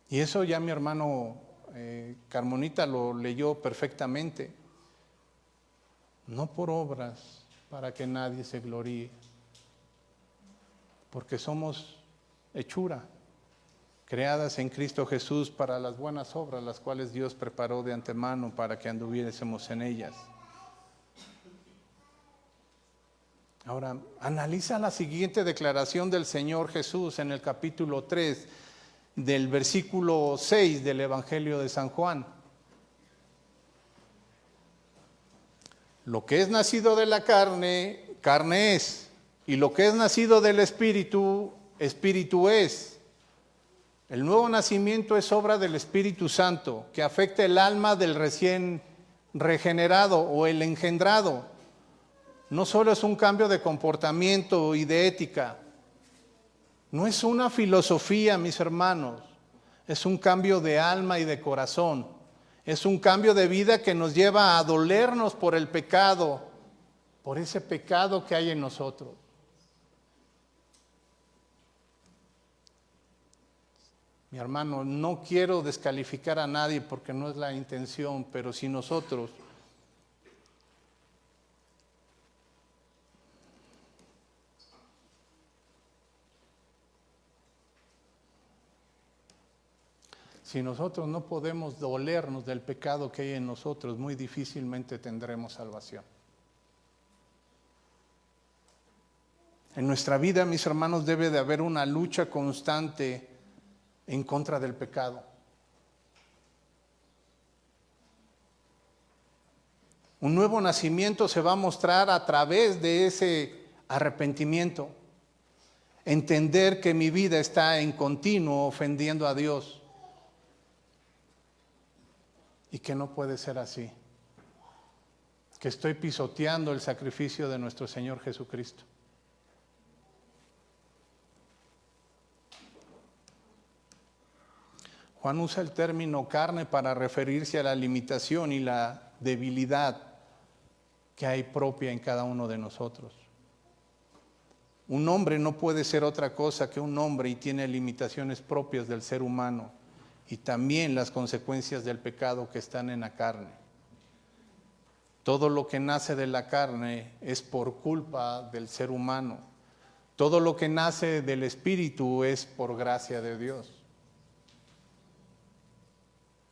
A: Y eso ya mi hermano Carmonita lo leyó perfectamente. No por obras para que nadie se gloríe, porque somos hechura, creadas en Cristo Jesús para las buenas obras, las cuales Dios preparó de antemano para que anduviésemos en ellas. Ahora, analiza la siguiente declaración del Señor Jesús en el capítulo 3 del versículo 6 del Evangelio de San Juan. Lo que es nacido de la carne, carne es, y lo que es nacido del Espíritu, Espíritu es. El nuevo nacimiento es obra del Espíritu Santo, que afecta el alma del recién regenerado o el engendrado. No solo es un cambio de comportamiento y de ética, no es una filosofía, mis hermanos, es un cambio de alma y de corazón. Es un cambio de vida que nos lleva a dolernos por el pecado, por ese pecado que hay en nosotros. Mi hermano, no quiero descalificar a nadie porque no es la intención, pero si nosotros no podemos dolernos del pecado que hay en nosotros, muy difícilmente tendremos salvación. En nuestra vida, mis hermanos, debe de haber una lucha constante en contra del pecado. Un nuevo nacimiento se va a mostrar a través de ese arrepentimiento. Entender que mi vida está en continuo ofendiendo a Dios. Y que no puede ser así. Que estoy pisoteando el sacrificio de nuestro Señor Jesucristo. Juan usa el término carne para referirse a la limitación y la debilidad que hay propia en cada uno de nosotros. Un hombre no puede ser otra cosa que un hombre y tiene limitaciones propias del ser humano y también las consecuencias del pecado que están en la carne. Todo lo que nace de la carne es por culpa del ser humano. Todo lo que nace del Espíritu es por gracia de Dios.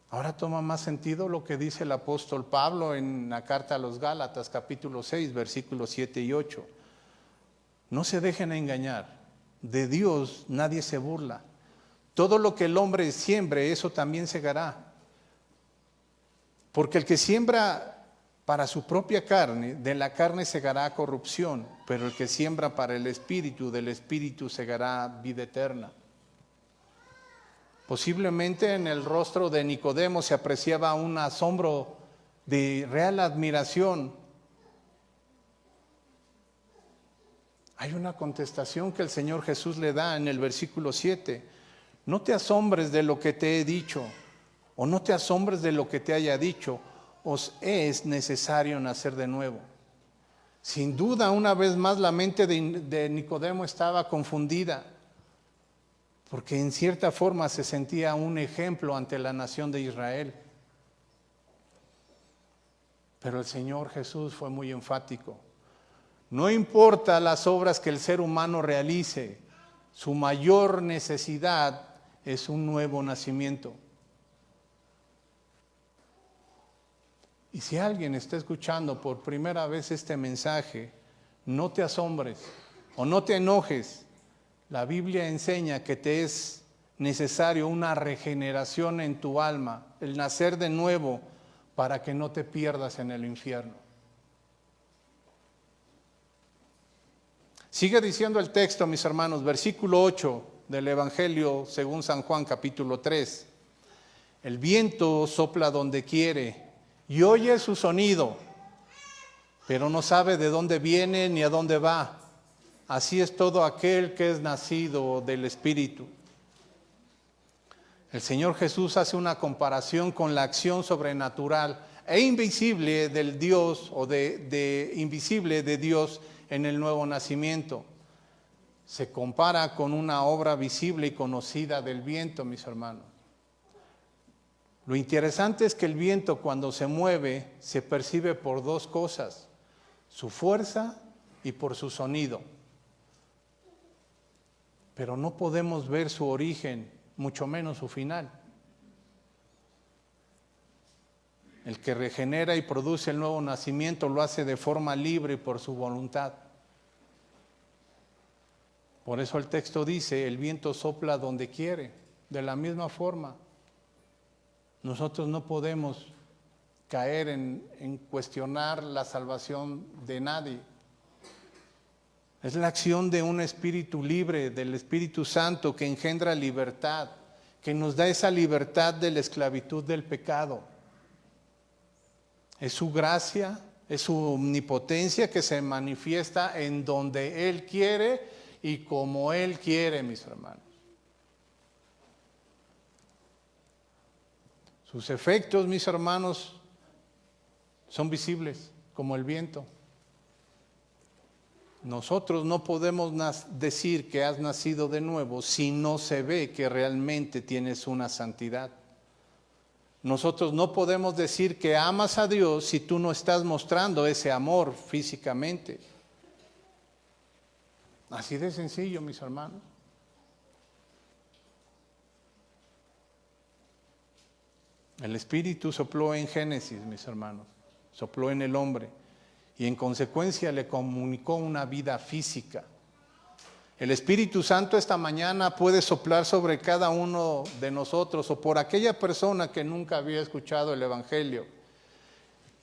A: Ahora toma más sentido lo que dice el apóstol Pablo en la carta a los Gálatas, capítulo 6, versículos 7 y 8. No se dejen engañar, de Dios nadie se burla. Todo lo que el hombre siembre, eso también segará. Porque el que siembra para su propia carne, de la carne segará corrupción, pero el que siembra para el Espíritu, del Espíritu segará vida eterna. Posiblemente en el rostro de Nicodemo se apreciaba un asombro de real admiración. Hay una contestación que el Señor Jesús le da en el versículo 7. No te asombres de lo que te he dicho, o no te asombres de lo que te haya dicho, os es necesario nacer de nuevo. Sin duda, una vez más, la mente de Nicodemo estaba confundida, porque en cierta forma se sentía un ejemplo ante la nación de Israel. Pero el Señor Jesús fue muy enfático. No importa las obras que el ser humano realice, su mayor necesidad es un nuevo nacimiento. Y si alguien está escuchando por primera vez este mensaje, no te asombres o no te enojes. La Biblia enseña que te es necesario una regeneración en tu alma, el nacer de nuevo, para que no te pierdas en el infierno. Sigue diciendo el texto, mis hermanos, versículo 8 del Evangelio según San Juan, capítulo 3. El viento sopla donde quiere y oye su sonido, pero no sabe de dónde viene ni a dónde va. Así es todo aquel que es nacido del Espíritu. El Señor Jesús hace una comparación con la acción sobrenatural e invisible del Dios o invisible de Dios en el nuevo nacimiento. Se compara con una obra visible y conocida del viento, mis hermanos. Lo interesante es que el viento, cuando se mueve, se percibe por dos cosas: su fuerza y por su sonido. Pero no podemos ver su origen, mucho menos su final. El que regenera y produce el nuevo nacimiento lo hace de forma libre y por su voluntad. Por eso el texto dice, el viento sopla donde quiere. De la misma forma, nosotros no podemos caer en cuestionar la salvación de nadie. Es la acción de un espíritu libre, del Espíritu Santo, que engendra libertad, que nos da esa libertad de la esclavitud del pecado. Es su gracia, es su omnipotencia que se manifiesta en donde Él quiere y como Él quiere, mis hermanos. Sus efectos, mis hermanos, son visibles como el viento. Nosotros no podemos decir que has nacido de nuevo si no se ve que realmente tienes una santidad. Nosotros no podemos decir que amas a Dios si tú no estás mostrando ese amor físicamente. Así de sencillo, mis hermanos. El Espíritu sopló en Génesis, mis hermanos, sopló en el hombre y en consecuencia le comunicó una vida física. El Espíritu Santo esta mañana puede soplar sobre cada uno de nosotros o por aquella persona que nunca había escuchado el Evangelio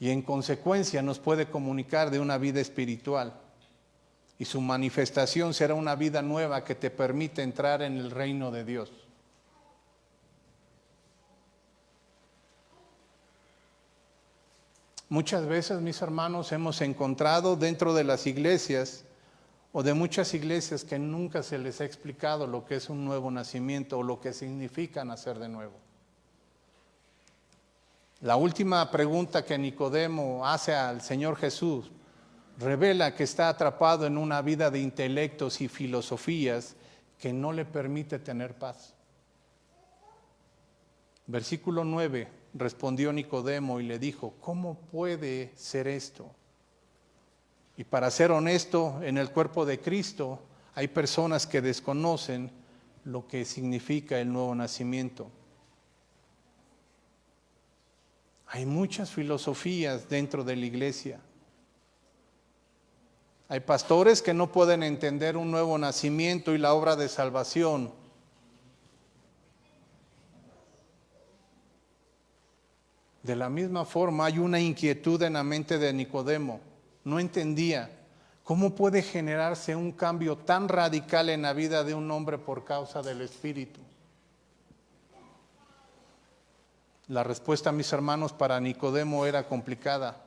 A: y en consecuencia nos puede comunicar de una vida espiritual y su manifestación será una vida nueva que te permite entrar en el reino de Dios. Muchas veces, mis hermanos, hemos encontrado dentro de las iglesias o de muchas iglesias que nunca se les ha explicado lo que es un nuevo nacimiento o lo que significa nacer de nuevo. La última pregunta que Nicodemo hace al Señor Jesús revela que está atrapado en una vida de intelectos y filosofías que no le permite tener paz. Versículo 9, respondió Nicodemo y le dijo, ¿cómo puede ser esto? Y para ser honesto, en el cuerpo de Cristo hay personas que desconocen lo que significa el nuevo nacimiento. Hay muchas filosofías dentro de la iglesia. Hay pastores que no pueden entender un nuevo nacimiento y la obra de salvación. De la misma forma, hay una inquietud en la mente de Nicodemo. No entendía cómo puede generarse un cambio tan radical en la vida de un hombre por causa del Espíritu. La respuesta, mis hermanos, para Nicodemo era complicada.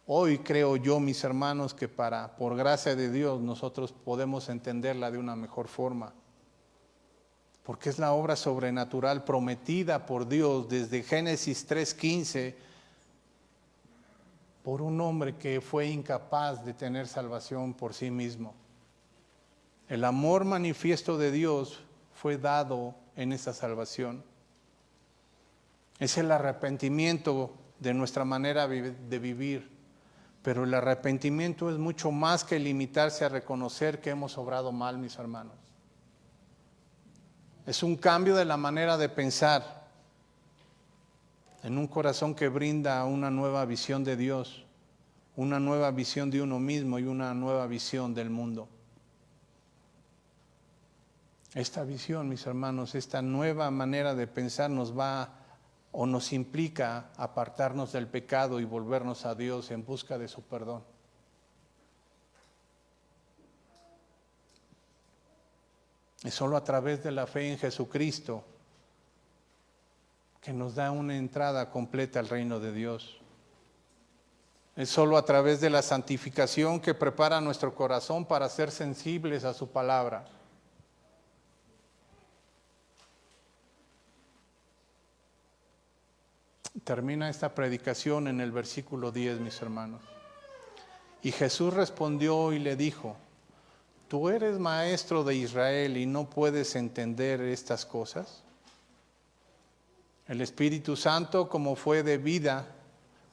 A: Hoy creo yo, mis hermanos, que por gracia de Dios nosotros podemos entenderla de una mejor forma. Porque es la obra sobrenatural prometida por Dios desde Génesis 3:15 por un hombre que fue incapaz de tener salvación por sí mismo. El amor manifiesto de Dios fue dado en esa salvación. Es el arrepentimiento de nuestra manera de vivir Pero el arrepentimiento es mucho más que limitarse a reconocer que hemos obrado mal, mis hermanos. Es un cambio de la manera de pensar en un corazón que brinda una nueva visión de Dios, una nueva visión de uno mismo y una nueva visión del mundo. Esta visión, mis hermanos, esta nueva manera de pensar nos va o nos implica apartarnos del pecado y volvernos a Dios en busca de su perdón. Es solo a través de la fe en Jesucristo que nos da una entrada completa al reino de Dios. Es solo a través de la santificación que prepara nuestro corazón para ser sensibles a su palabra. Termina esta predicación en el versículo 10, mis hermanos. Y Jesús respondió y le dijo: ¿tú eres maestro de Israel y no puedes entender estas cosas? El Espíritu Santo, como fue de vida,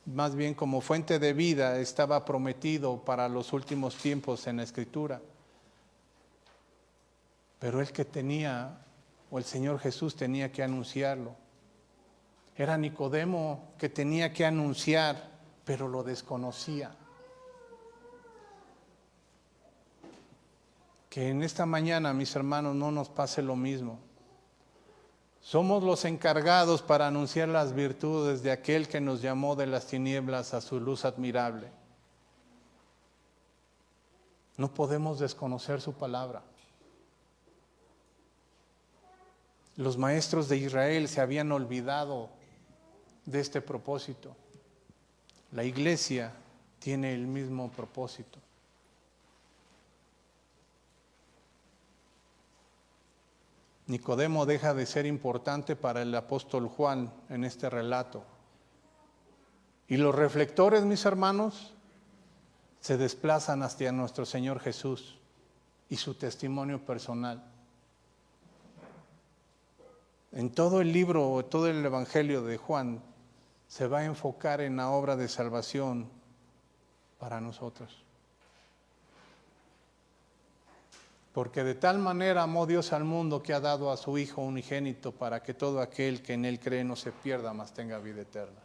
A: más bien como fuente de vida, estaba prometido para los últimos tiempos en la Escritura. Pero el que tenía, o el Señor Jesús tenía que anunciarlo. Era Nicodemo que tenía que anunciar, pero lo desconocía. Que en esta mañana, mis hermanos, no nos pase lo mismo. Somos los encargados para anunciar las virtudes de aquel que nos llamó de las tinieblas a su luz admirable. No podemos desconocer su palabra. Los maestros de Israel se habían olvidado de este propósito. La iglesia tiene el mismo propósito. Nicodemo deja de ser importante para el apóstol Juan en este relato. Y los reflectores, mis hermanos, se desplazan hacia nuestro Señor Jesús y su testimonio personal. En todo el libro, todo el Evangelio de Juan, se va a enfocar en la obra de salvación para nosotros. Porque de tal manera amó Dios al mundo que ha dado a su Hijo unigénito para que todo aquel que en Él cree no se pierda, mas tenga vida eterna.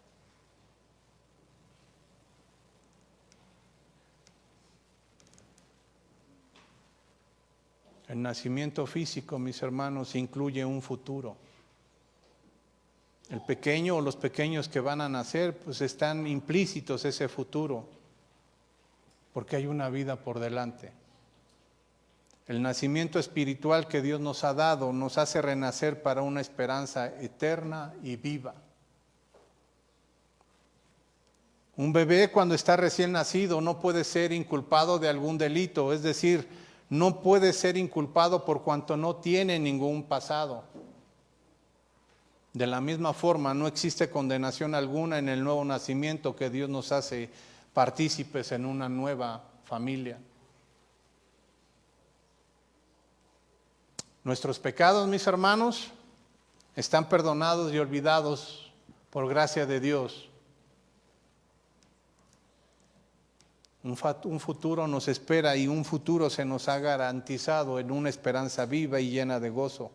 A: El nacimiento físico, mis hermanos, incluye un futuro. El pequeño o los pequeños que van a nacer, pues están implícitos ese futuro, porque hay una vida por delante. El nacimiento espiritual que Dios nos ha dado nos hace renacer para una esperanza eterna y viva. Un bebé cuando está recién nacido no puede ser inculpado de algún delito, es decir, no puede ser inculpado por cuanto no tiene ningún pasado. De la misma forma, no existe condenación alguna en el nuevo nacimiento que Dios nos hace partícipes en una nueva familia. Nuestros pecados, mis hermanos, están perdonados y olvidados por gracia de Dios. Un futuro nos espera y un futuro se nos ha garantizado en una esperanza viva y llena de gozo.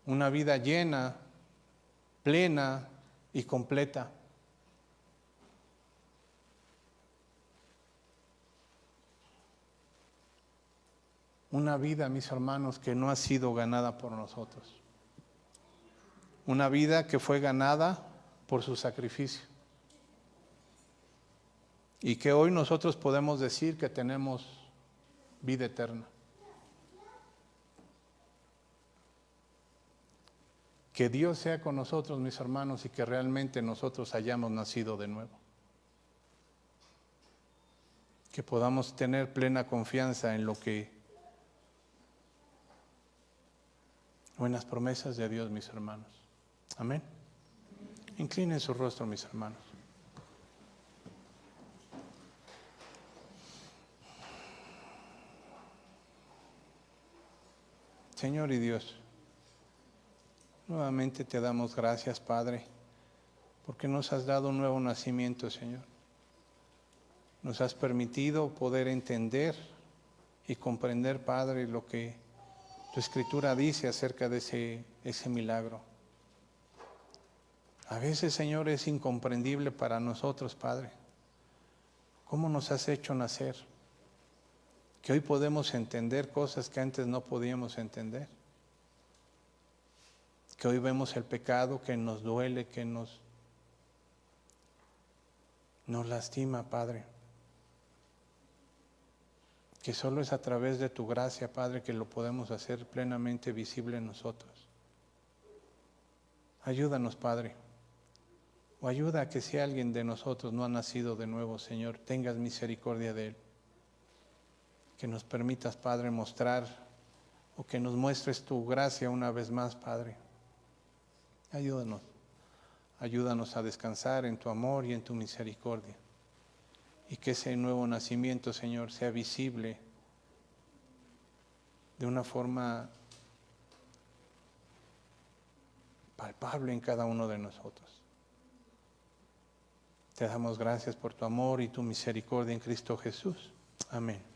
A: Una vida llena, plena y completa. Una vida, mis hermanos, que no ha sido ganada por nosotros. Una vida que fue ganada por su sacrificio. Y que hoy nosotros podemos decir que tenemos vida eterna. Que Dios sea con nosotros, mis hermanos, y que realmente nosotros hayamos nacido de nuevo. Que podamos tener plena confianza en en las promesas de Dios, mis hermanos. Amén. Inclinen su rostro, mis hermanos. Señor y Dios, Nuevamente te damos gracias, Padre, porque nos has dado un nuevo nacimiento, Señor. Nos has permitido poder entender y comprender, Padre, lo que tu Escritura dice acerca de ese milagro. A veces, Señor, es incomprendible para nosotros, Padre, cómo nos has hecho nacer, que hoy podemos entender cosas que antes no podíamos entender, que hoy vemos el pecado que nos duele, que nos lastima, Padre, que solo es a través de tu gracia, Padre, que lo podemos hacer plenamente visible en nosotros. Ayúdanos, Padre, o ayuda a que si alguien de nosotros no ha nacido de nuevo, Señor, tengas misericordia de él. Que nos permitas, Padre, mostrar o que nos muestres tu gracia una vez más, Padre. Ayúdanos. Ayúdanos a descansar en tu amor y en tu misericordia. Y que ese nuevo nacimiento, Señor, sea visible de una forma palpable en cada uno de nosotros. Te damos gracias por tu amor y tu misericordia en Cristo Jesús. Amén.